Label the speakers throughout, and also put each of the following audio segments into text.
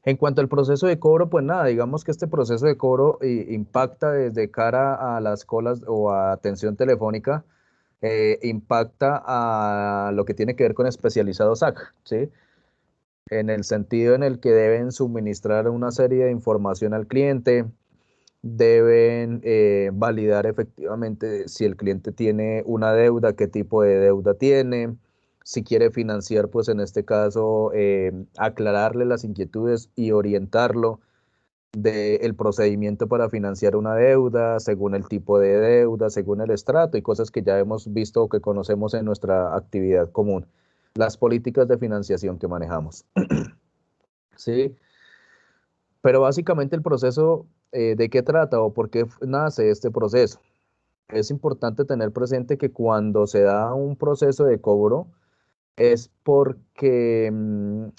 Speaker 1: En cuanto al proceso de cobro, pues nada, digamos que este proceso de cobro impacta desde cara a las colas o a atención telefónica, impacta a lo que tiene que ver con especializados SAC, ¿sí? En el sentido en el que deben suministrar una serie de información al cliente, deben validar efectivamente si el cliente tiene una deuda, qué tipo de deuda tiene, si quiere financiar, pues en este caso aclararle las inquietudes y orientarlo del procedimiento para financiar una deuda, según el tipo de deuda, según el estrato y cosas que ya hemos visto o que conocemos en nuestra actividad común. Las políticas de financiación que manejamos. ¿Sí? Pero básicamente el proceso, ¿de qué trata o por qué nace este proceso? Es importante tener presente que cuando se da un proceso de cobro es porque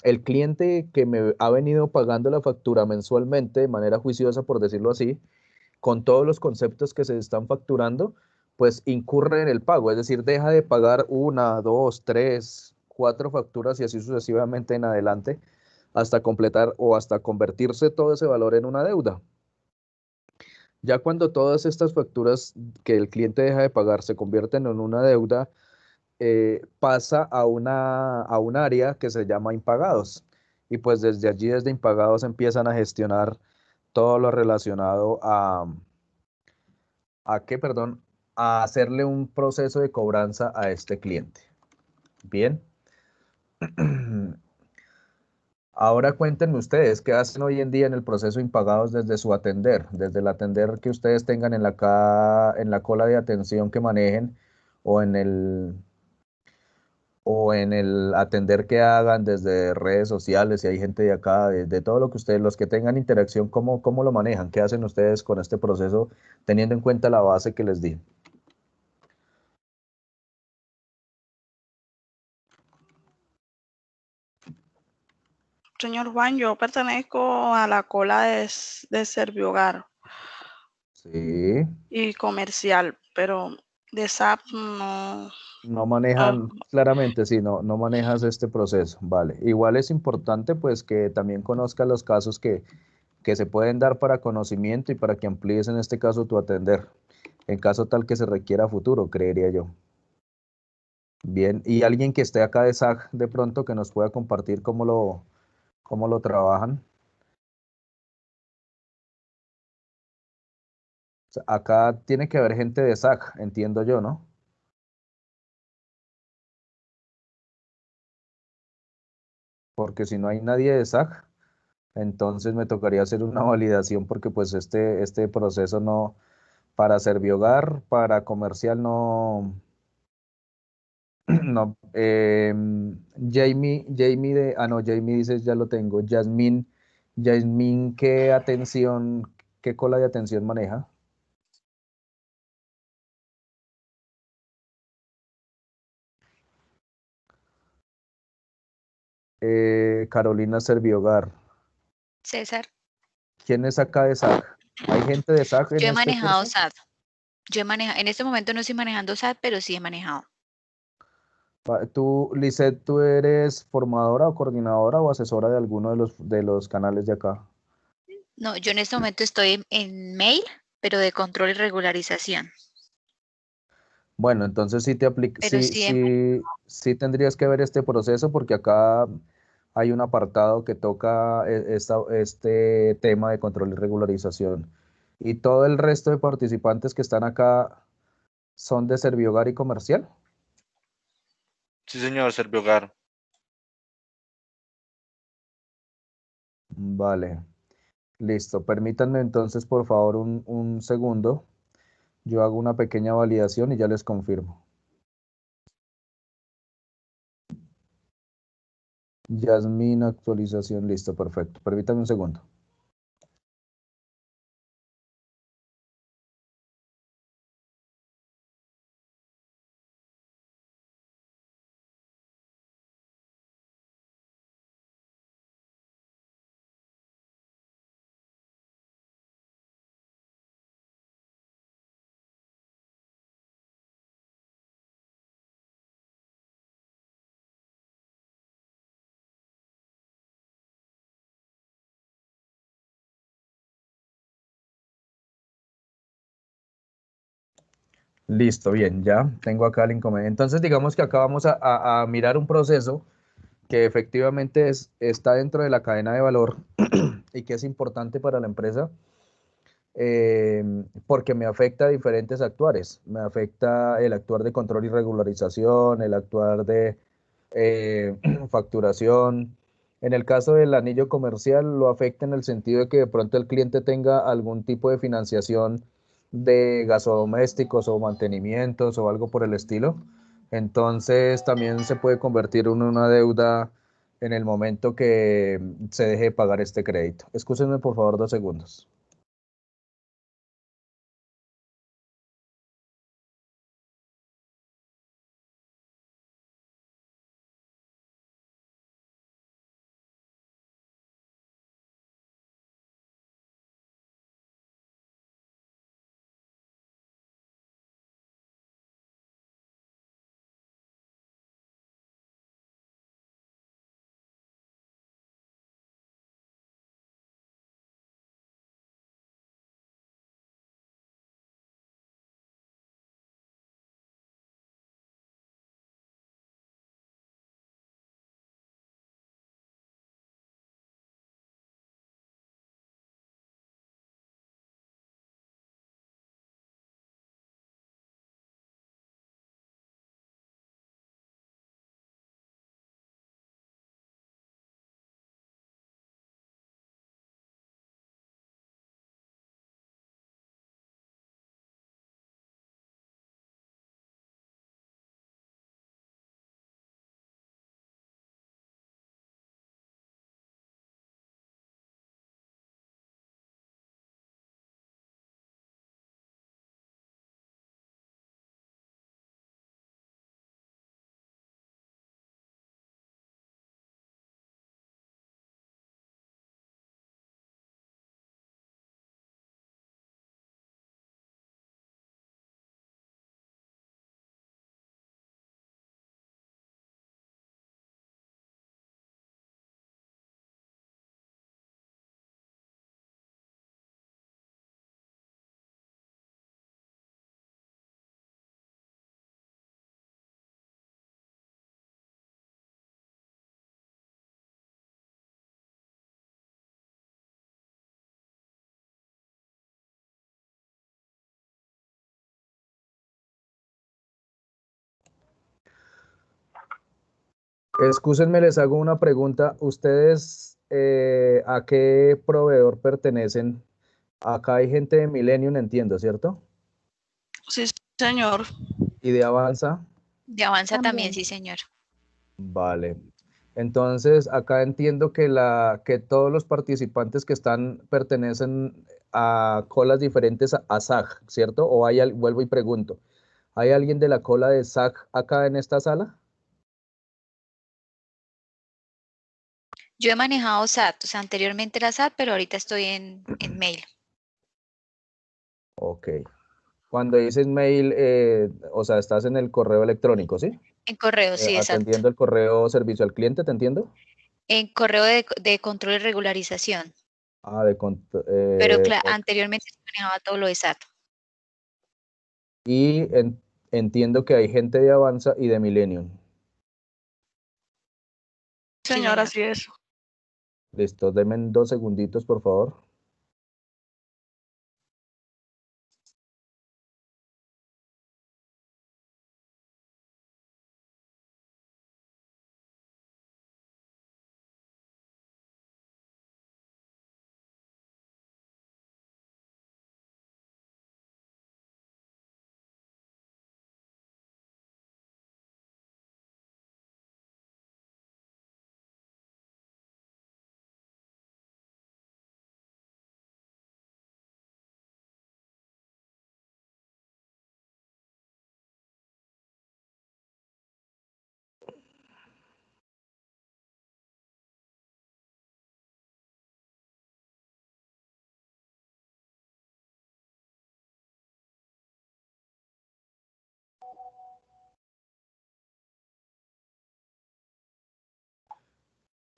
Speaker 1: el cliente que me ha venido pagando la factura mensualmente de manera juiciosa, por decirlo así, con todos los conceptos que se están facturando, pues incurre en el pago, es decir, deja de pagar una, dos, tres, cuatro facturas y así sucesivamente en adelante hasta completar o hasta convertirse todo ese valor en una deuda. Ya cuando todas estas facturas que el cliente deja de pagar se convierten en una deuda, pasa a un área que se llama impagados. Y pues desde allí, desde impagados, empiezan a gestionar todo lo relacionado ¿a qué, perdón? A hacerle un proceso de cobranza a este cliente. Bien. Ahora cuéntenme ustedes, ¿qué hacen hoy en día en el proceso impagados desde su atender? Desde el atender que ustedes tengan en en la cola de atención que manejen o en o en el atender que hagan desde redes sociales, si hay gente de acá, de todo lo que ustedes, los que tengan interacción, ¿cómo lo manejan? ¿Qué hacen ustedes con este proceso teniendo en cuenta la base que les di?
Speaker 2: Señor Juan, yo pertenezco a la cola de Servihogar
Speaker 1: Sí,
Speaker 2: y comercial, pero de SAP no,
Speaker 1: no
Speaker 2: no.
Speaker 1: manejan, claramente, sí, no manejas este proceso, vale. Igual es importante pues que también conozcas los casos que se pueden dar para conocimiento y para que amplíes en este caso tu atender, en caso tal que se requiera a futuro, creería yo. Bien, y alguien que esté acá de SAC de pronto que nos pueda compartir cómo lo trabajan. O sea, acá tiene que haber gente de SAC, entiendo yo, ¿no? Porque si no hay nadie de SAC, entonces me tocaría hacer una validación porque pues este proceso no, para Servihogar, para comercial no, no. Jamie no, Jamie dices ya lo tengo. Yasmín, ¿qué atención, qué cola de atención maneja? Carolina Servihogar.
Speaker 3: César,
Speaker 1: ¿Quién es acá de SAC? ¿Hay gente de SAC
Speaker 3: yo
Speaker 1: en
Speaker 3: he
Speaker 1: este
Speaker 3: manejado
Speaker 1: curso?
Speaker 3: SAT. Yo he manejado, en este momento no estoy manejando SAT, pero sí he manejado.
Speaker 1: Tú, Lisette, ¿tú eres formadora o coordinadora o asesora de alguno de de los canales de acá?
Speaker 3: No, yo en este momento estoy en mail, pero de control y regularización.
Speaker 1: Bueno, entonces sí te aplica,
Speaker 3: Pero sí,
Speaker 1: sí tendrías que ver este proceso porque acá hay un apartado que toca este tema de control y regularización. Y todo el resto de participantes que están acá son de Servihogar y Comercial.
Speaker 4: Sí, señor, Servihogar.
Speaker 1: Vale, listo. Permítanme entonces, por favor, un segundo. Yo hago una pequeña validación y ya les confirmo. Yasmín, actualización, listo, perfecto. Permítanme un segundo. Listo, bien, ya tengo acá el inconveniente. Entonces, digamos que acá vamos a mirar un proceso que efectivamente está dentro de la cadena de valor y que es importante para la empresa eh, porque me afecta a diferentes actuares. Me afecta el actuar de control y regularización, el actuar de facturación. En el caso del anillo comercial, lo afecta en el sentido de que de pronto el cliente tenga algún tipo de financiación de gasodomésticos o mantenimientos o algo por el estilo. Entonces también se puede convertir en una deuda en el momento que se deje de pagar este crédito. Escúchenme por favor 2 segundos. Excúsenme, les hago una pregunta. ¿Ustedes a qué proveedor pertenecen? Acá hay gente de Millennium, entiendo, ¿cierto?
Speaker 2: Sí, señor.
Speaker 1: ¿Y de Avanza?
Speaker 3: De Avanza también,
Speaker 2: También.
Speaker 3: sí, señor.
Speaker 1: Vale. Entonces, acá entiendo que todos los participantes que están pertenecen a colas diferentes a SAG, ¿cierto? O vuelvo y pregunto, ¿hay alguien de la cola de SAG acá en esta sala?
Speaker 3: Yo he manejado SAT, o sea, anteriormente era SAT, pero ahorita estoy en mail.
Speaker 1: Ok. Cuando dices mail, o sea, estás en el correo electrónico, ¿sí?
Speaker 3: En correo, sí, exacto.
Speaker 1: Atendiendo el correo servicio al cliente, ¿te entiendo?
Speaker 3: En correo de control y regularización.
Speaker 1: Ah,
Speaker 3: Pero
Speaker 1: ok.
Speaker 3: anteriormente se manejaba todo lo de SAT.
Speaker 1: Y entiendo que hay gente de Avanza y de Millennium.
Speaker 3: Sí,
Speaker 2: Señor,
Speaker 3: señor.
Speaker 2: así es.
Speaker 1: Listo, denme 2 segunditos, por favor.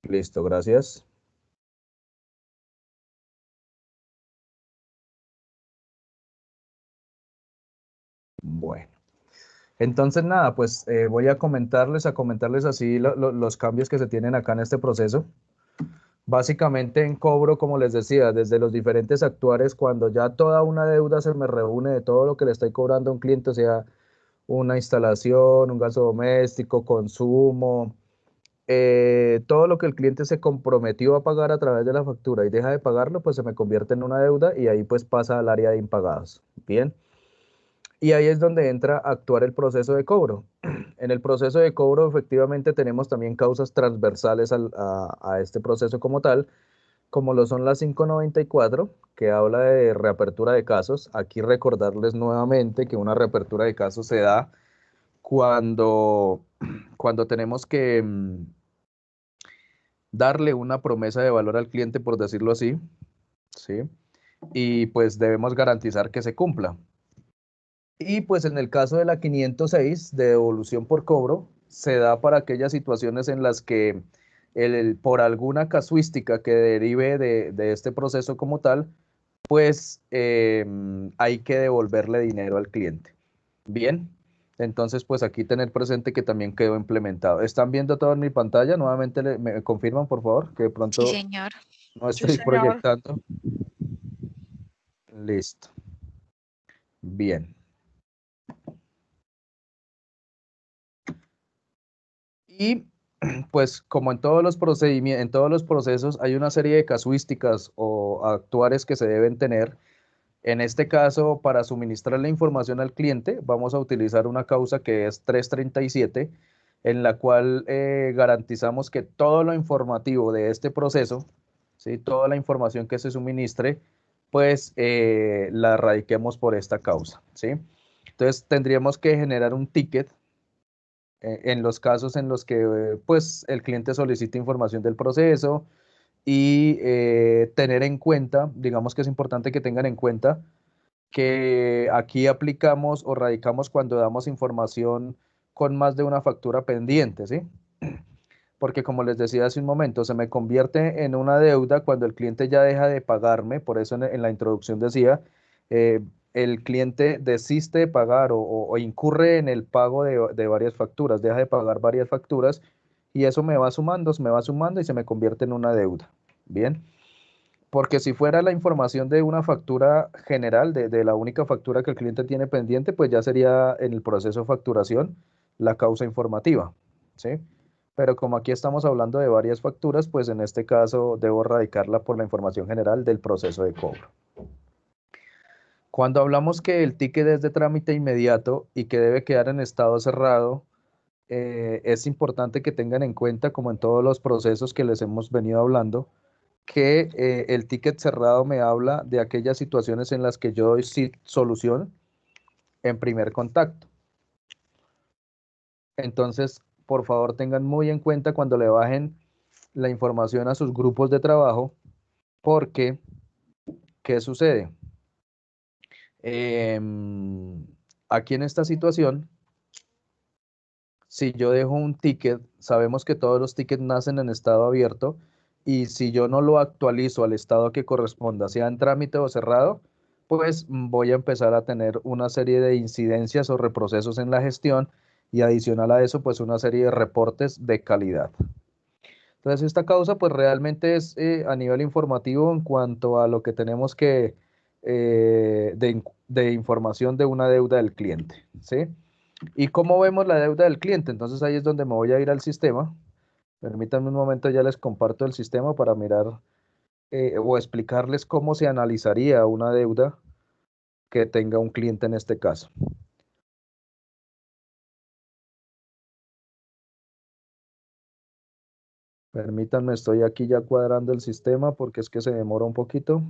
Speaker 1: Listo, gracias. Bueno, entonces nada, pues voy a comentarles así los cambios que se tienen acá en este proceso. Básicamente en cobro, como les decía, desde los diferentes actuares, cuando ya toda una deuda se me reúne de todo lo que le estoy cobrando a un cliente, o sea, una instalación, un gasto doméstico, consumo, todo lo que el cliente se comprometió a pagar a través de la factura y deja de pagarlo, pues se me convierte en una deuda y ahí pues pasa al área de impagados. Bien. Y ahí es donde entra a actuar el proceso de cobro. En el proceso de cobro efectivamente tenemos también causas transversales a este proceso como tal, como lo son las 594, que habla de reapertura de casos. Aquí recordarles nuevamente que una reapertura de casos se da cuando, cuando tenemos que darle una promesa de valor al cliente, por decirlo así, ¿sí? Y pues debemos garantizar que se cumpla. Y pues en el caso de la 506 de devolución por cobro, se da para aquellas situaciones en las que por alguna casuística que derive de este proceso como tal, pues hay que devolverle dinero al cliente. Bien, entonces pues aquí tener presente que también quedó implementado. ¿Están viendo todo en mi pantalla? Nuevamente me confirman, por favor, que de
Speaker 3: Sí,
Speaker 1: pronto
Speaker 3: señor.
Speaker 1: no
Speaker 2: Sí,
Speaker 1: estoy
Speaker 2: señor.
Speaker 1: proyectando. Listo. Bien. Y pues como en todos los procedimientos, en todos los procesos hay una serie de casuísticas o actuares que se deben tener. En este caso, para suministrar la información al cliente, vamos a utilizar una causa que es 337, en la cual garantizamos que todo lo informativo de este proceso, ¿sí? Toda la información que se suministre, pues la radiquemos por esta causa, ¿sí? Entonces tendríamos que generar un ticket en los casos en los que pues el cliente solicita información del proceso y tener en cuenta, digamos que es importante que tengan en cuenta que aquí aplicamos o radicamos cuando damos información con más de una factura pendiente, ¿sí? Porque como les decía hace un momento, se me convierte en una deuda cuando el cliente ya deja de pagarme, por eso en la introducción decía, eh, el cliente desiste de pagar o incurre en el pago de varias facturas, deja de pagar varias facturas y eso me va sumando y se me convierte en una deuda. Bien, porque si fuera la información de una factura general, de la única factura que el cliente tiene pendiente, pues ya sería en el proceso de facturación la causa informativa, ¿sí? Pero como aquí estamos hablando de varias facturas, pues en este caso debo radicarla por la información general del proceso de cobro. Cuando hablamos que el ticket es de trámite inmediato y que debe quedar en estado cerrado, es importante que tengan en cuenta, como en todos los procesos que les hemos venido hablando, que el ticket cerrado me habla de aquellas situaciones en las que yo doy solución en primer contacto. Entonces, por favor, tengan muy en cuenta cuando le bajen la información a sus grupos de trabajo, porque, ¿qué sucede? Em, Aquí en esta situación, si yo dejo un ticket, sabemos que todos los tickets nacen en estado abierto y si yo no lo actualizo al estado que corresponda, sea en trámite o cerrado, pues voy a empezar a tener una serie de incidencias o reprocesos en la gestión y adicional a eso, pues una serie de reportes de calidad. Entonces, esta causa pues realmente es a nivel informativo en cuanto a lo que tenemos que de información de una deuda del cliente, ¿sí? ¿Y cómo vemos la deuda del cliente? Entonces ahí es donde me voy a ir al sistema. Permítanme un momento, ya les comparto el sistema para mirar o explicarles cómo se analizaría una deuda que tenga un cliente en este caso. Permítanme, estoy aquí ya cuadrando el sistema porque es que se demora un poquito.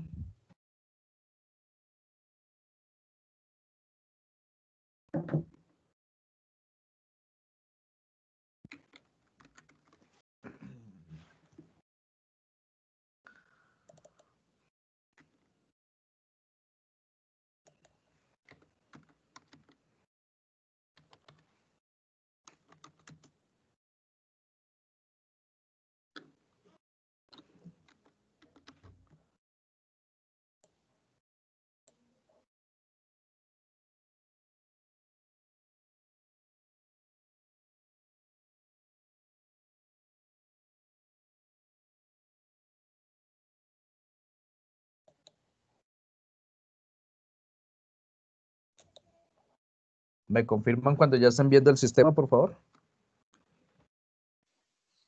Speaker 1: ¿Me confirman cuando ya estén viendo el sistema, por favor?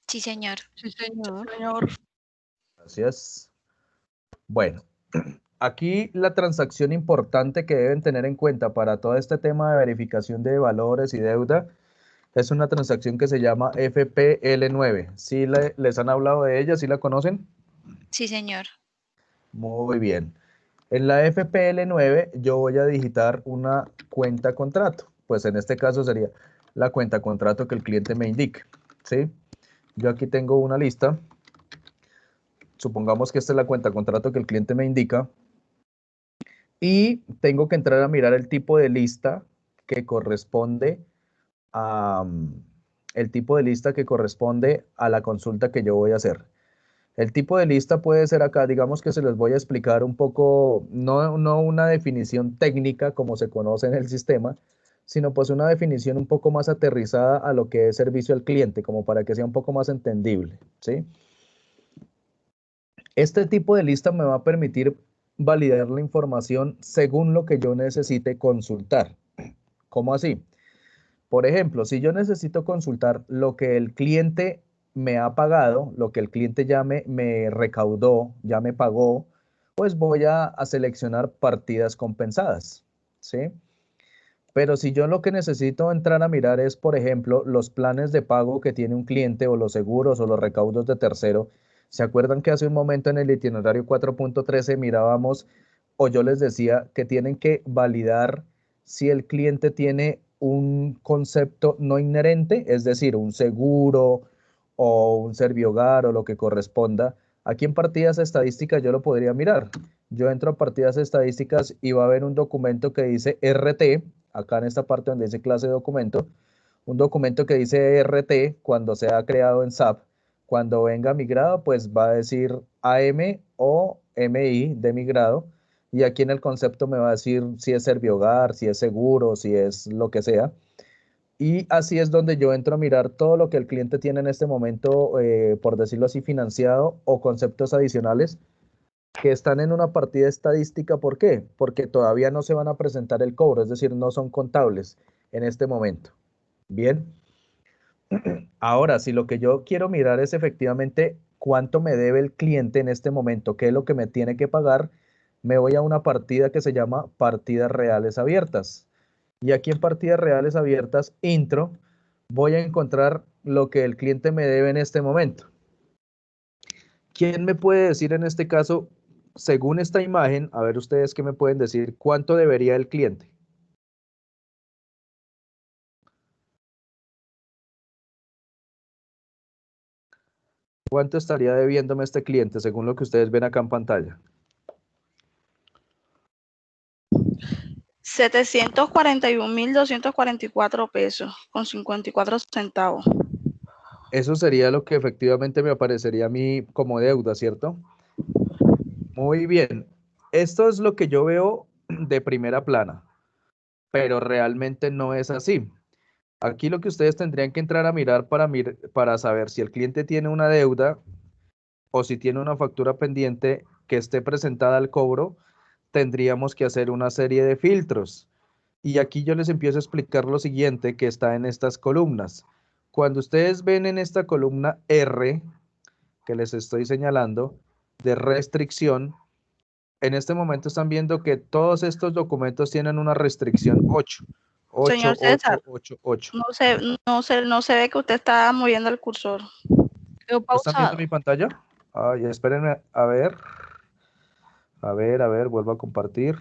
Speaker 3: Sí, señor.
Speaker 5: Sí, señor.
Speaker 2: Señor,
Speaker 1: Gracias. Bueno, aquí la transacción importante que deben tener en cuenta para todo este tema de verificación de valores y deuda es una transacción que se llama FPL9. ¿Sí les han hablado de ella? ¿Sí la conocen?
Speaker 3: Sí, señor.
Speaker 1: Muy bien. En la FPL9 yo voy a digitar una cuenta contrato. Pues en este caso sería la cuenta contrato que el cliente me indique. ¿Sí? Yo aquí tengo una lista. Supongamos que esta es la cuenta contrato que el cliente me indica. Y tengo que entrar a mirar el tipo de lista que corresponde a el tipo de lista que corresponde a la consulta que yo voy a hacer. El tipo de lista puede ser acá, digamos que se les voy a explicar un poco, no una definición técnica como se conoce en el sistema, sino pues una definición un poco más aterrizada a lo que es servicio al cliente, como para que sea un poco más entendible, ¿sí? Este tipo de lista me va a permitir validar la información según lo que yo necesite consultar. ¿Cómo así? Por ejemplo, si yo necesito consultar lo que el cliente me ha pagado, lo que el cliente ya me recaudó, ya me pagó, pues voy a seleccionar partidas compensadas, ¿sí? Pero si yo lo que necesito entrar a mirar es, por ejemplo, los planes de pago que tiene un cliente o los seguros o los recaudos de tercero, ¿se acuerdan que hace un momento en el itinerario 4.13 mirábamos o yo les decía que tienen que validar si el cliente tiene un concepto no inherente, es decir, un seguro o un servihogar o lo que corresponda? Aquí en partidas estadísticas yo lo podría mirar. Yo entro a partidas estadísticas y va a haber un documento que dice RT, acá en esta parte donde dice clase de documento, un documento que dice RT cuando sea creado en SAP. Cuando venga migrado, pues va a decir AM o MI de migrado. Y aquí en el concepto me va a decir si es servihogar, si es seguro, si es lo que sea. Y así es donde yo entro a mirar todo lo que el cliente tiene en este momento, por decirlo así, financiado o conceptos adicionales que están en una partida estadística. ¿Por qué? Porque todavía no se van a presentar el cobro, es decir, no son contables en este momento. Bien. Ahora, si lo que yo quiero mirar es efectivamente cuánto me debe el cliente en este momento, qué es lo que me tiene que pagar, me voy a una partida que se llama partidas reales abiertas. Y aquí en partidas reales abiertas, intro, voy a encontrar lo que el cliente me debe en este momento. ¿Quién me puede decir en este caso, según esta imagen, a ver ustedes qué me pueden decir, cuánto debería el cliente? ¿Cuánto estaría debiéndome este cliente según lo que ustedes ven acá en pantalla?
Speaker 2: 741.244 pesos con 54 centavos.
Speaker 1: Eso sería lo que efectivamente me aparecería a mí como deuda, ¿cierto? Muy bien. Esto es lo que yo veo de primera plana, pero realmente no es así. Aquí lo que ustedes tendrían que entrar a mirar para saber si el cliente tiene una deuda o si tiene una factura pendiente que esté presentada al cobro, tendríamos que hacer una serie de filtros. Y aquí yo les empiezo a explicar lo siguiente que está en estas columnas. Cuando ustedes ven en esta columna R, que les estoy señalando, de restricción, en este momento están viendo que todos estos documentos tienen una restricción 8. 8,
Speaker 2: Señor César,
Speaker 1: 8, 8, 8.
Speaker 2: no se ve que usted está moviendo el cursor.
Speaker 5: Quedó
Speaker 1: ¿No están viendo
Speaker 5: pausado.
Speaker 1: mi pantalla? Ay, espérenme, a ver. A ver, vuelvo a compartir.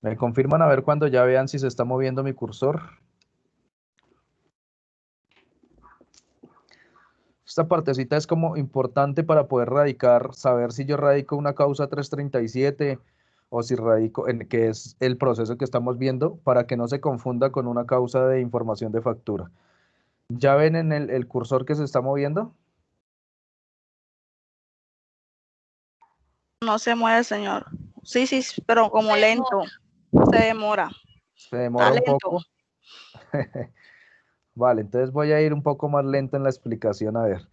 Speaker 1: ¿Me confirman a ver cuando ya vean si se está moviendo mi cursor? Esta partecita es como importante para poder radicar, saber si yo radico una causa 337 o si radico en que es el proceso que estamos viendo para que no se confunda con una causa de información de factura. ¿Ya ven en el cursor que se está moviendo?
Speaker 2: No se mueve, señor. Sí, pero como lento. Se demora.
Speaker 1: Se
Speaker 2: Está
Speaker 1: demora un
Speaker 2: lento.
Speaker 1: poco. Vale, entonces voy a ir un poco más lento en la explicación, a ver.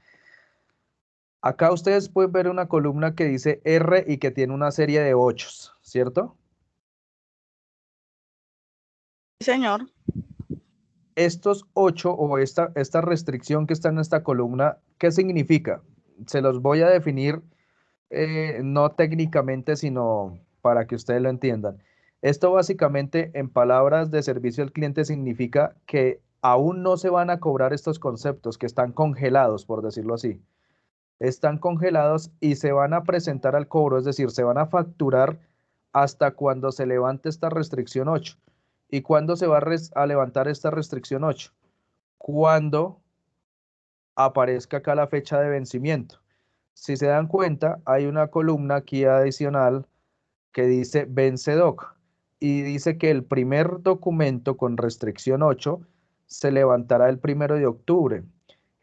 Speaker 1: Acá ustedes pueden ver una columna que dice R y que tiene una serie de 8, ¿cierto?
Speaker 2: Sí, señor.
Speaker 1: Estos 8 o esta restricción que está en esta columna, ¿qué significa? Se los voy a definir no técnicamente, sino para que ustedes lo entiendan. Esto básicamente, en palabras de servicio al cliente, significa que aún no se van a cobrar estos conceptos, que están congelados, por decirlo así. Están congelados y se van a presentar al cobro, es decir, se van a facturar hasta cuando se levante esta restricción 8. ¿Y cuándo se va a levantar esta restricción 8? Cuando aparezca acá la fecha de vencimiento. Si se dan cuenta, hay una columna aquí adicional que dice Vencedoc y dice que el primer documento con restricción 8 se levantará el 1 de octubre,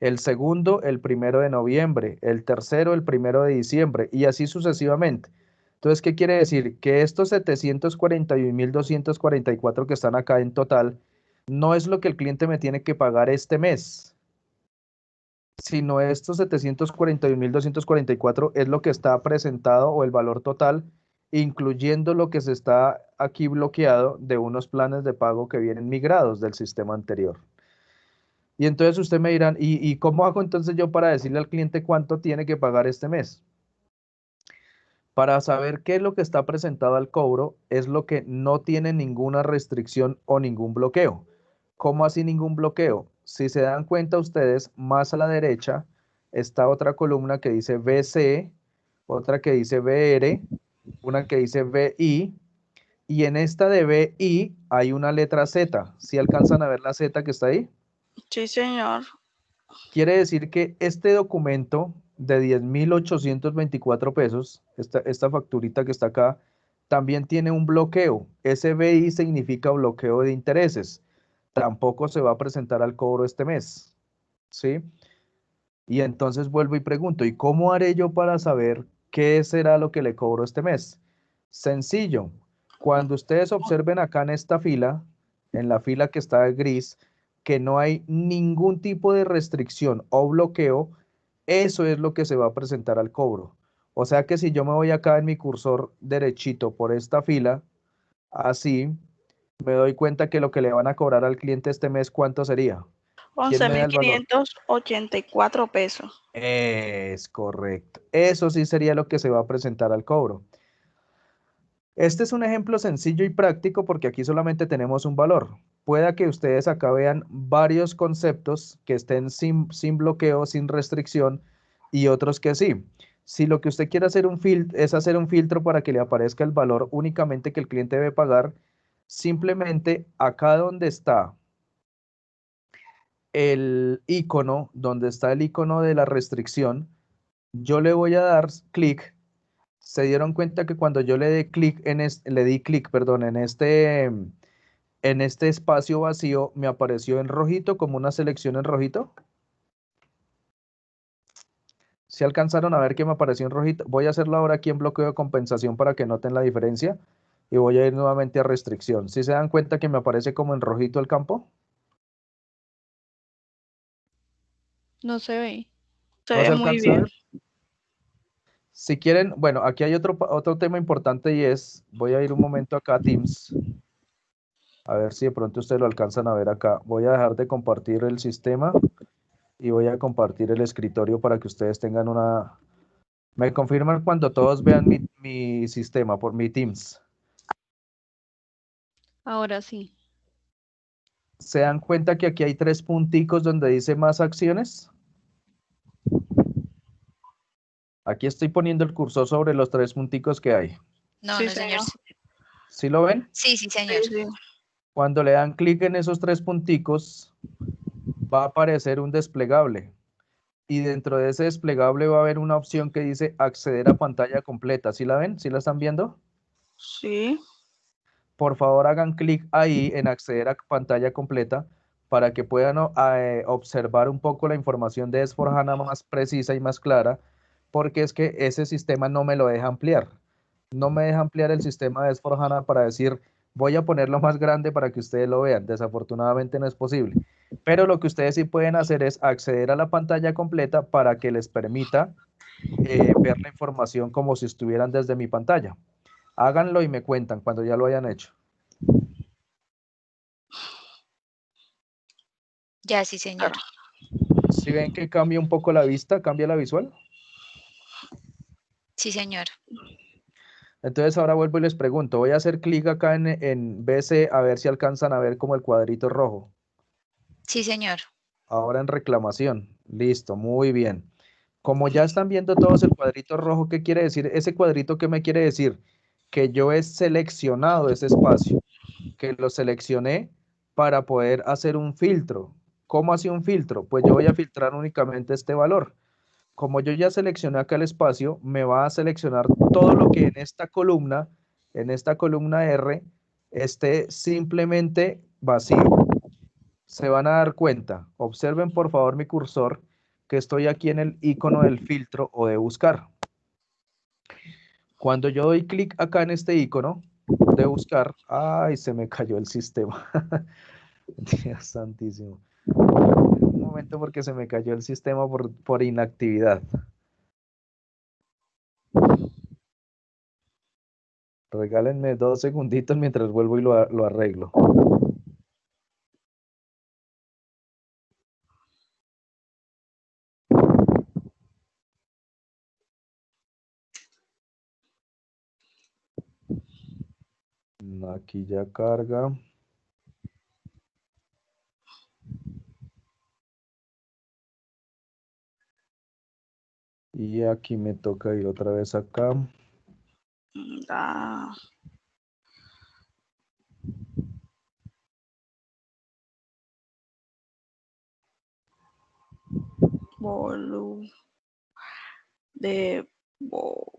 Speaker 1: el segundo el 1 de noviembre, el tercero el 1 de diciembre y así sucesivamente. Entonces, ¿qué quiere decir? Que estos 741.244 que están acá en total no es lo que el cliente me tiene que pagar este mes, sino estos 741.244 es lo que está presentado o el valor total, incluyendo lo que se está aquí bloqueado de unos planes de pago que vienen migrados del sistema anterior. Y entonces usted me dirán, ¿y cómo hago entonces yo para decirle al cliente cuánto tiene que pagar este mes? Para saber qué es lo que está presentado al cobro, es lo que no tiene ninguna restricción o ningún bloqueo. ¿Cómo así ningún bloqueo? Si se dan cuenta ustedes, más a la derecha está otra columna que dice BC, otra que dice BR, una que dice BI, y en esta de BI hay una letra Z. ¿Sí alcanzan a ver la Z que está ahí?
Speaker 2: Sí, señor.
Speaker 1: Quiere decir que este documento de 10.824 pesos, esta facturita que está acá, también tiene un bloqueo. SBI significa bloqueo de intereses. Tampoco se va a presentar al cobro este mes, ¿sí? Y entonces vuelvo y pregunto, ¿y cómo haré yo para saber qué será lo que le cobro este mes? Sencillo. Cuando ustedes observen acá en esta fila, en la fila que está gris, que no hay ningún tipo de restricción o bloqueo, eso es lo que se va a presentar al cobro. O sea que si yo me voy acá en mi cursor derechito por esta fila, así, me doy cuenta que lo que le van a cobrar al cliente este mes, ¿cuánto sería? ¿Quién
Speaker 2: Once
Speaker 1: me da
Speaker 2: mil
Speaker 1: el valor?
Speaker 2: 584 pesos.
Speaker 1: Es correcto. Eso sí sería lo que se va a presentar al cobro. Este es un ejemplo sencillo y práctico porque aquí solamente tenemos un valor. Pueda que ustedes acá vean varios conceptos que estén sin bloqueo, sin restricción y otros que sí. Si lo que usted quiere hacer es hacer un filtro para que le aparezca el valor únicamente que el cliente debe pagar, simplemente acá donde está el icono, donde está el icono de la restricción, yo le voy a dar clic. Se dieron cuenta que cuando yo le di clic le di clic, perdón, en este espacio vacío, me apareció en rojito, como una selección en rojito. ¿Si alcanzaron a ver que me apareció en rojito? Voy a hacerlo ahora aquí en bloqueo de compensación para que noten la diferencia. Y voy a ir nuevamente a restricción. ¿Sí se dan cuenta que me aparece como en rojito el campo?
Speaker 5: No se ve.
Speaker 2: Se
Speaker 1: ¿No
Speaker 2: ve
Speaker 1: se
Speaker 2: muy
Speaker 1: alcanza a
Speaker 2: bien.
Speaker 1: ver? Si quieren, bueno, aquí hay otro tema importante y es, voy a ir un momento acá a Teams, a ver si de pronto ustedes lo alcanzan a ver acá. Voy a dejar de compartir el sistema y voy a compartir el escritorio para que ustedes tengan una... Me confirman cuando todos vean mi sistema por mi Teams.
Speaker 5: Ahora sí.
Speaker 1: ¿Se dan cuenta que aquí hay 3 punticos donde dice más acciones? Aquí estoy poniendo el cursor sobre los 3 punticos que hay.
Speaker 3: No,
Speaker 2: Sí,
Speaker 3: no, señor.
Speaker 2: señor.
Speaker 1: ¿Sí lo ven?
Speaker 3: Sí, sí, señor.
Speaker 2: Sí, sí.
Speaker 1: Cuando le dan clic en esos 3 punticos, va a aparecer un desplegable. Y dentro de ese desplegable va a haber una opción que dice acceder a pantalla completa. ¿Sí la ven? ¿Sí la están viendo?
Speaker 2: Sí.
Speaker 1: Por favor hagan clic ahí en acceder a pantalla completa para que puedan observar un poco la información de S4HANA más precisa y más clara, porque es que ese sistema no me lo deja ampliar. No me deja ampliar el sistema de S4HANA para decir, voy a ponerlo más grande para que ustedes lo vean. Desafortunadamente no es posible. Pero lo que ustedes sí pueden hacer es acceder a la pantalla completa para que les permita ver la información como si estuvieran desde mi pantalla. Háganlo y me cuentan cuando ya lo hayan hecho.
Speaker 3: Ya, sí, señor.
Speaker 1: Si ven que cambia un poco la vista, cambia la visual.
Speaker 3: Sí, señor.
Speaker 1: Entonces ahora vuelvo y les pregunto, voy a hacer clic acá en BC a ver si alcanzan a ver como el cuadrito rojo.
Speaker 3: Sí, señor.
Speaker 1: Ahora en reclamación. Listo, muy bien. Como ya están viendo todos el cuadrito rojo, ¿qué quiere decir? Ese cuadrito, ¿qué me quiere decir? Que yo he seleccionado ese espacio, que lo seleccioné para poder hacer un filtro. ¿Cómo hace un filtro? Pues yo voy a filtrar únicamente este valor. Como yo ya seleccioné acá el espacio, me va a seleccionar todo lo que en esta columna R, esté simplemente vacío. Se van a dar cuenta, observen por favor mi cursor, que estoy aquí en el icono del filtro o de buscar. Cuando yo doy clic acá en este icono de buscar, ¡ay! Se me cayó el sistema. Dios santísimo. Un momento porque se me cayó el sistema por inactividad. Regálenme 2 segunditos mientras vuelvo y lo arreglo. Aquí ya carga. Y aquí me toca ir otra vez acá.
Speaker 2: Ah, volu de bo.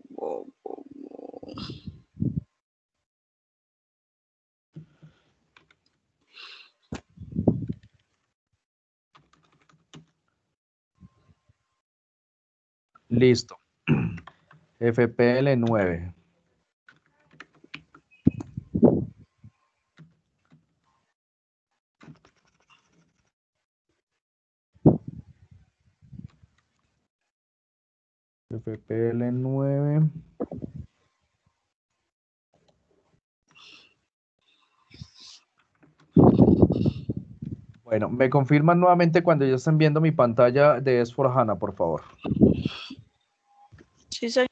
Speaker 1: Listo. FPL 9. FPL 9. Bueno, me confirman nuevamente cuando ya estén viendo mi pantalla de S4HANA, por favor.
Speaker 2: Sí, señor.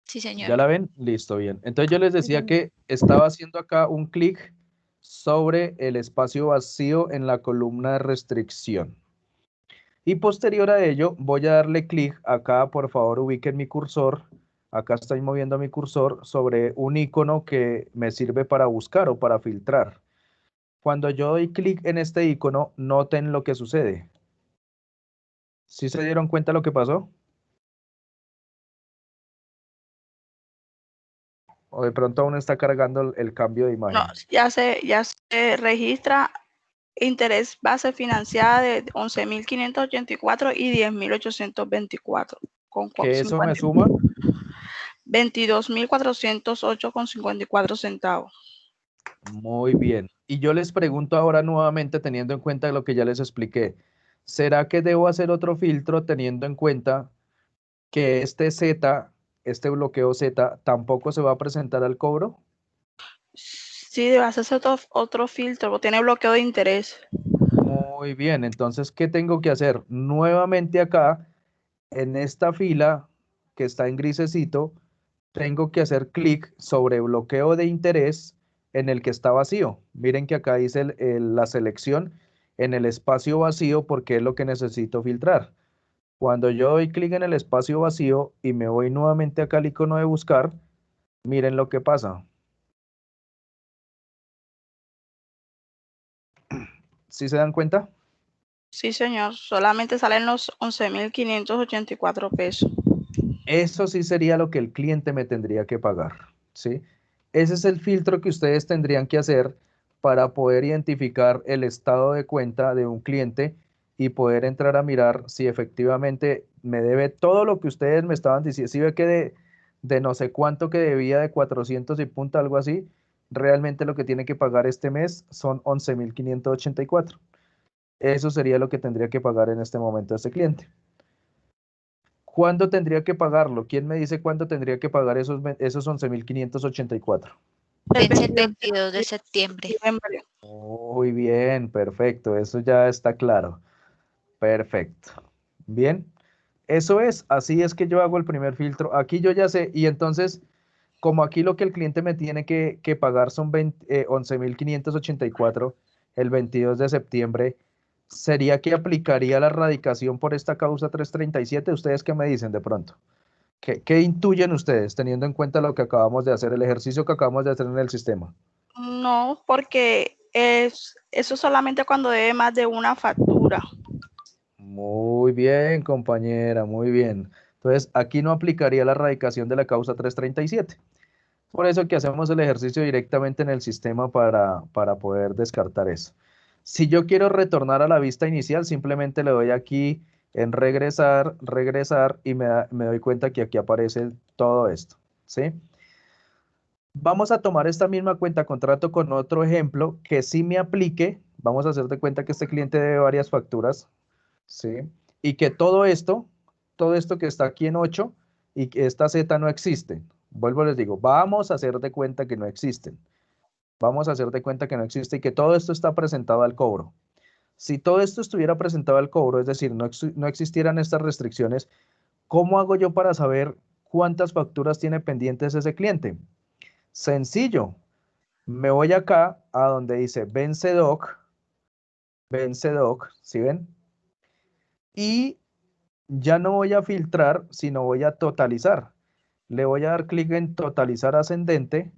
Speaker 3: Sí, señor.
Speaker 1: ¿Ya la ven? Listo, bien. Entonces yo les decía que estaba haciendo acá un clic sobre el espacio vacío en la columna de restricción. Y posterior a ello, voy a darle clic acá, por favor, ubiquen mi cursor. Acá estoy moviendo mi cursor sobre un icono que me sirve para buscar o para filtrar. Cuando yo doy clic en este icono, noten lo que sucede. ¿Sí se dieron cuenta lo que pasó? O de pronto aún está cargando el cambio de imagen.
Speaker 2: No, ya se registra interés base financiada de 11.584 y 10.824 con
Speaker 1: ¿Que eso me suma?
Speaker 2: 22.408,54 centavos.
Speaker 1: Muy bien. Y yo les pregunto ahora nuevamente, teniendo en cuenta lo que ya les expliqué, ¿será que debo hacer otro filtro teniendo en cuenta que este bloqueo Z, tampoco se va a presentar al cobro?
Speaker 2: Sí, debe hacerse otro filtro, tiene bloqueo de interés.
Speaker 1: Muy bien, entonces, ¿qué tengo que hacer? Nuevamente acá, en esta fila que está en grisecito, tengo que hacer clic sobre bloqueo de interés en el que está vacío. Miren que acá dice la selección en el espacio vacío porque es lo que necesito filtrar. Cuando yo doy clic en el espacio vacío y me voy nuevamente acá al icono de buscar, miren lo que pasa. ¿Sí se dan cuenta?
Speaker 2: Sí, señor, solamente salen los 11.584 pesos.
Speaker 1: Eso sí sería lo que el cliente me tendría que pagar, ¿sí? Ese es el filtro que ustedes tendrían que hacer para poder identificar el estado de cuenta de un cliente y poder entrar a mirar si efectivamente me debe todo lo que ustedes me estaban diciendo. Si ve que de no sé cuánto que debía de 400 y punto, algo así, realmente lo que tiene que pagar este mes son 11.584. Eso sería lo que tendría que pagar en este momento este cliente. ¿Cuándo tendría que pagarlo? ¿Quién me dice cuándo tendría que pagar esos 11.584?
Speaker 3: Vence el
Speaker 2: 22
Speaker 3: 22 de septiembre.
Speaker 2: septiembre.
Speaker 1: Muy bien, perfecto, eso ya está claro. Perfecto. Bien, eso es, así es que yo hago el primer filtro. Aquí yo ya sé, y entonces, como aquí lo que el cliente me tiene que pagar son 11.584 el 22 de septiembre, ¿sería que aplicaría la radicación por esta causa 337? ¿Ustedes qué me dicen de pronto? ¿Qué intuyen ustedes teniendo en cuenta lo que acabamos de hacer, el ejercicio que acabamos de hacer en el sistema?
Speaker 2: No, porque eso solamente cuando debe más de una factura.
Speaker 1: Muy bien, compañera, muy bien. Entonces, aquí no aplicaría la radicación de la causa 337. Por eso que hacemos el ejercicio directamente en el sistema para poder descartar eso. Si yo quiero retornar a la vista inicial, simplemente le doy aquí en regresar, regresar y me doy cuenta que aquí aparece todo esto, ¿sí? Vamos a tomar esta misma cuenta contrato con otro ejemplo que sí me aplique. Vamos a hacer de cuenta que este cliente debe varias facturas, ¿sí? Y que todo esto que está aquí en 8 y que esta Z no existe. Vuelvo, les digo, vamos a hacer de cuenta que no existen. Vamos a hacer de cuenta que no existe y que todo esto está presentado al cobro. Si todo esto estuviera presentado al cobro, es decir, no existieran estas restricciones, ¿cómo hago yo para saber cuántas facturas tiene pendientes ese cliente? Sencillo. Me voy acá a donde dice Vencedoc, ¿sí ven? Y ya no voy a filtrar, sino voy a totalizar. Le voy a dar clic en totalizar ascendente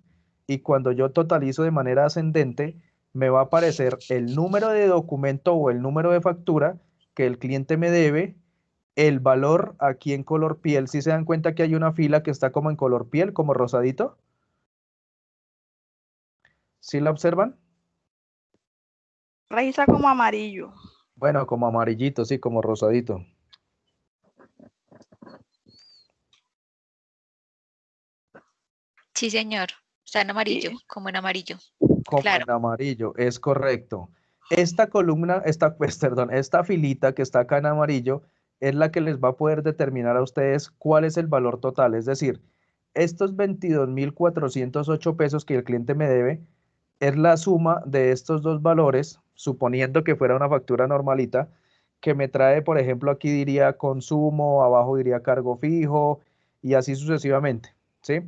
Speaker 1: y cuando yo totalizo de manera ascendente, me va a aparecer el número de documento o el número de factura que el cliente me debe, el valor aquí en color piel. Si se dan cuenta que hay una fila que está como en color piel, como rosadito. ¿Sí la observan?
Speaker 2: Registra como amarillo.
Speaker 1: Bueno, como amarillito, sí, como rosadito.
Speaker 3: Sí, señor. Está en amarillo,
Speaker 2: Sí.
Speaker 3: como en amarillo.
Speaker 1: Como
Speaker 3: Claro.
Speaker 1: en amarillo, es correcto. Esta columna, esta filita que está acá en amarillo es la que les va a poder determinar a ustedes cuál es el valor total. Es decir, estos 22.408 pesos que el cliente me debe es la suma de estos dos valores, suponiendo que fuera una factura normalita, que me trae, por ejemplo, aquí diría consumo, abajo diría cargo fijo y así sucesivamente, ¿sí?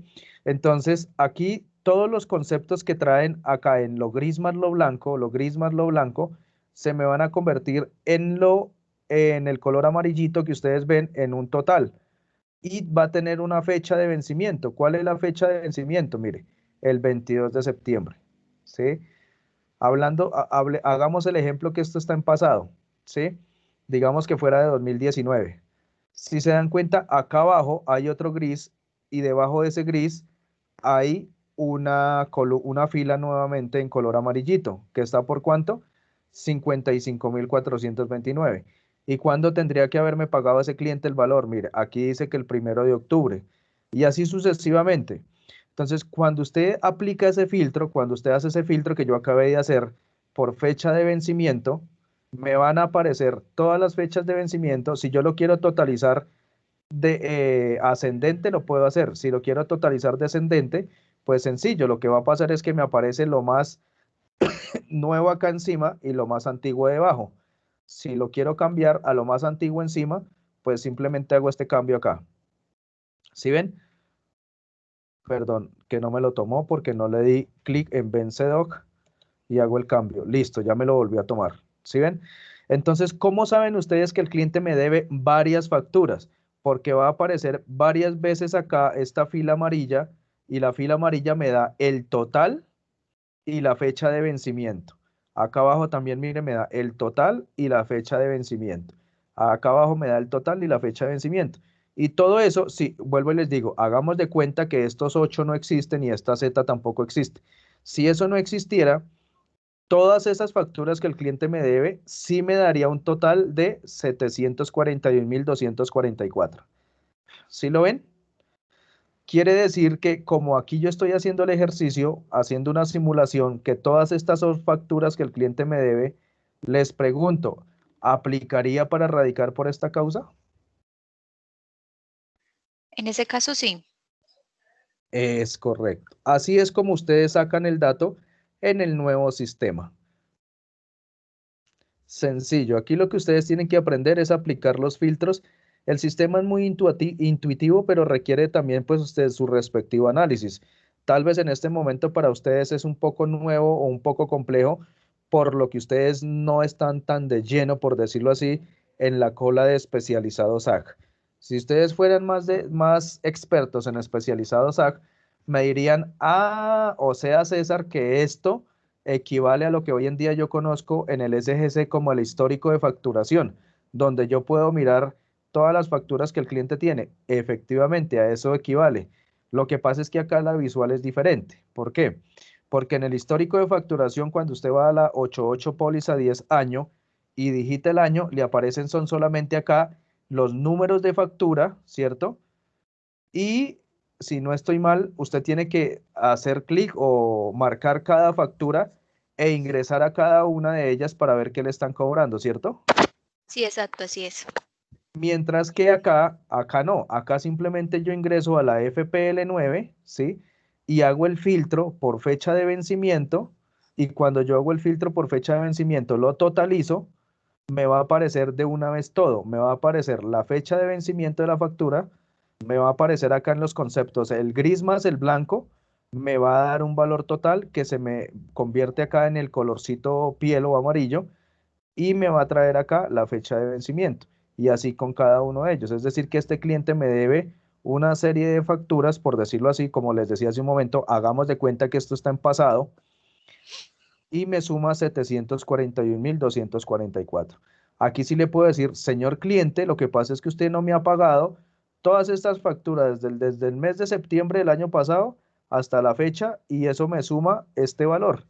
Speaker 1: Entonces, aquí todos los conceptos que traen acá en lo gris más lo blanco, se me van a convertir en el color amarillito que ustedes ven en un total. Y va a tener una fecha de vencimiento. ¿Cuál es la fecha de vencimiento? Mire, el 22 de septiembre, ¿sí? Hagamos el ejemplo que esto está en pasado, ¿sí? Digamos que fuera de 2019. Si se dan cuenta, acá abajo hay otro gris y debajo de ese gris hay una fila nuevamente en color amarillito, que está por ¿cuánto? 55.429. ¿Y cuándo tendría que haberme pagado ese cliente el valor? Mire, aquí dice que el 1 de octubre y así sucesivamente. Entonces, cuando usted aplica ese filtro, cuando usted hace ese filtro que yo acabé de hacer por fecha de vencimiento, me van a aparecer todas las fechas de vencimiento. Si yo lo quiero totalizar de ascendente, lo puedo hacer. Si lo quiero totalizar descendente, pues sencillo, lo que va a pasar es que me aparece lo más nuevo acá encima y lo más antiguo debajo. Si lo quiero cambiar a lo más antiguo encima, pues simplemente hago este cambio acá. ¿Sí ven? Perdón, que no me lo tomó porque no le di clic en Vencedoc y hago el cambio. Listo, ya me lo volvió a tomar. ¿Sí ven? Entonces, ¿cómo saben ustedes que el cliente me debe varias facturas? Porque va a aparecer varias veces acá esta fila amarilla y la fila amarilla me da el total y la fecha de vencimiento. Acá abajo también, mire, me da el total y la fecha de vencimiento. Acá abajo me da el total y la fecha de vencimiento. Y todo eso, si vuelvo y les digo, hagamos de cuenta que estos 8 no existen y esta Z tampoco existe. Si eso no existiera, todas esas facturas que el cliente me debe, sí me daría un total de 741.244. ¿Sí lo ven? Quiere decir que como aquí yo estoy haciendo el ejercicio, haciendo una simulación, que todas estas son facturas que el cliente me debe, les pregunto, ¿aplicaría para radicar por esta causa?
Speaker 3: En ese caso sí.
Speaker 1: Es correcto. Así es como ustedes sacan el dato en el nuevo sistema. Sencillo. Aquí lo que ustedes tienen que aprender es aplicar los filtros. El sistema es muy intuitivo, pero requiere también pues ustedes su respectivo análisis. Tal vez en este momento para ustedes es un poco nuevo o un poco complejo, por lo que ustedes no están tan de lleno, por decirlo así, en la cola de especializados SAC. Si ustedes fueran más expertos en especializados SAC, me dirían, ah, o sea, César, que esto equivale a lo que hoy en día yo conozco en el SGC como el histórico de facturación, donde yo puedo mirar todas las facturas que el cliente tiene. Efectivamente, a eso equivale. Lo que pasa es que acá la visual es diferente. ¿Por qué? Porque en el histórico de facturación, cuando usted va a la 88 póliza 10 año y digita el año, le aparecen son solamente acá los números de factura, ¿cierto? Y si no estoy mal, usted tiene que hacer clic o marcar cada factura e ingresar a cada una de ellas para ver qué le están cobrando, ¿cierto?
Speaker 3: Sí, exacto, así es.
Speaker 1: Mientras que acá no, acá simplemente yo ingreso a la FPL9, ¿sí? Y hago el filtro por fecha de vencimiento, y cuando yo hago el filtro por fecha de vencimiento lo totalizo, me va a aparecer de una vez todo, me va a aparecer la fecha de vencimiento de la factura, me va a aparecer acá en los conceptos el gris más el blanco, me va a dar un valor total que se me convierte acá en el colorcito piel o amarillo, y me va a traer acá la fecha de vencimiento, y así con cada uno de ellos. Es decir, que este cliente me debe una serie de facturas, por decirlo así, como les decía hace un momento, hagamos de cuenta que esto está en pasado, y me suma 741.244. Aquí sí le puedo decir, señor cliente, lo que pasa es que usted no me ha pagado todas estas facturas desde el mes de septiembre del año pasado hasta la fecha, y eso me suma este valor.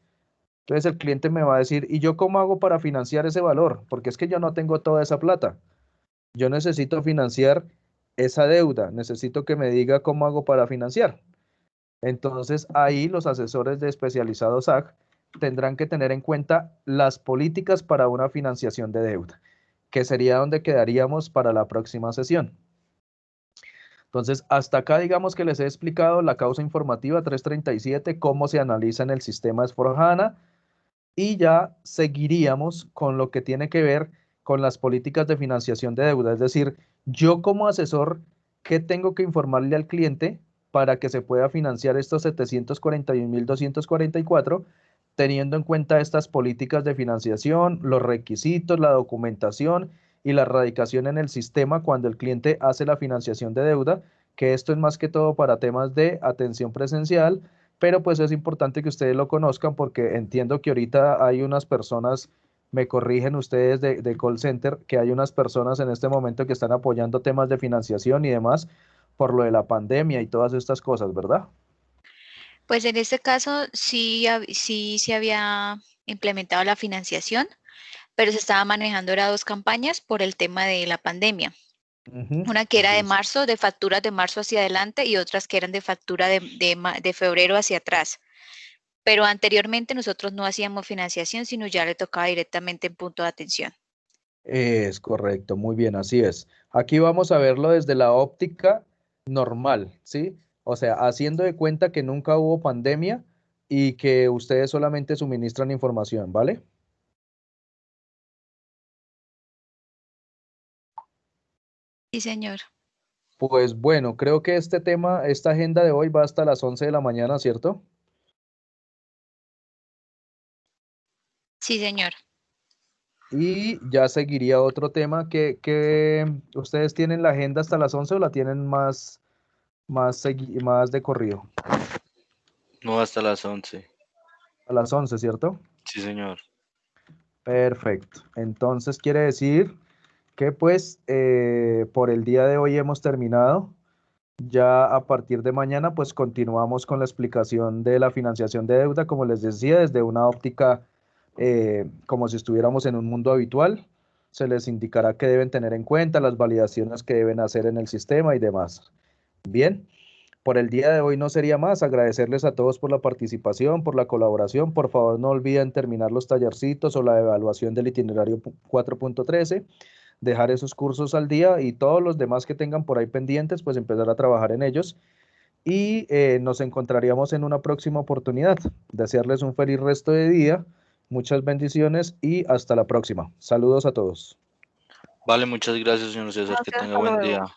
Speaker 1: Entonces el cliente me va a decir, ¿y yo cómo hago para financiar ese valor? Porque es que yo no tengo toda esa plata. Yo necesito financiar esa deuda, necesito que me diga cómo hago para financiar. Entonces ahí los asesores de especializados SAC tendrán que tener en cuenta las políticas para una financiación de deuda, que sería donde quedaríamos para la próxima sesión. Entonces, hasta acá digamos que les he explicado la causa informativa 337, cómo se analiza en el sistema S4HANA, y ya seguiríamos con lo que tiene que ver con las políticas de financiación de deuda. Es decir, yo como asesor, ¿qué tengo que informarle al cliente para que se pueda financiar estos 741.244, teniendo en cuenta estas políticas de financiación, los requisitos, la documentación y la radicación en el sistema cuando el cliente hace la financiación de deuda, que esto es más que todo para temas de atención presencial, pero pues es importante que ustedes lo conozcan porque entiendo que ahorita hay unas personas, me corrigen ustedes de call center, que hay unas personas en este momento que están apoyando temas de financiación y demás por lo de la pandemia y todas estas cosas, ¿verdad?
Speaker 3: Pues en este caso sí se había implementado la financiación, pero se estaba manejando era dos campañas por el tema de la pandemia.
Speaker 1: Ujú.
Speaker 3: Una que era de
Speaker 1: Listo.
Speaker 3: marzo, de facturas de marzo hacia adelante, y otras que eran de factura de febrero hacia atrás. Pero anteriormente nosotros no hacíamos financiación, sino ya le tocaba directamente en punto de atención.
Speaker 1: Es correcto, muy bien, así es. Aquí vamos a verlo desde la óptica normal, ¿sí? O sea, haciendo de cuenta que nunca hubo pandemia y que ustedes solamente suministran información, ¿vale?
Speaker 3: Sí, señor.
Speaker 1: Pues bueno, creo que este tema, esta agenda de hoy va hasta las 11 de la mañana, ¿cierto?
Speaker 3: Sí, señor.
Speaker 1: Y ya seguiría otro tema que ustedes tienen la agenda hasta las 11 o la tienen más de corrido.
Speaker 4: No, hasta las 11.
Speaker 1: A las 11, ¿cierto?
Speaker 4: Sí, señor.
Speaker 1: Perfecto. Entonces quiere decir que pues por el día de hoy hemos terminado. Ya a partir de mañana pues continuamos con la explicación de la financiación de deuda, como les decía, desde una óptica como si estuviéramos en un mundo habitual. Se les indicará qué deben tener en cuenta, las validaciones que deben hacer en el sistema y demás. Bien, por el día de hoy no sería más. Agradecerles a todos por la participación, por la colaboración. Por favor, no olviden terminar los tallercitos o la evaluación del itinerario 4.13. dejar esos cursos al día y todos los demás que tengan por ahí pendientes, pues empezar a trabajar en ellos. Y nos encontraríamos en una próxima oportunidad. Desearles un feliz resto de día, muchas bendiciones y hasta la próxima. Saludos a todos.
Speaker 4: Vale, muchas gracias, señor César. Que
Speaker 2: Gracias,
Speaker 4: tenga
Speaker 2: hasta
Speaker 4: buen
Speaker 2: luego.
Speaker 4: día.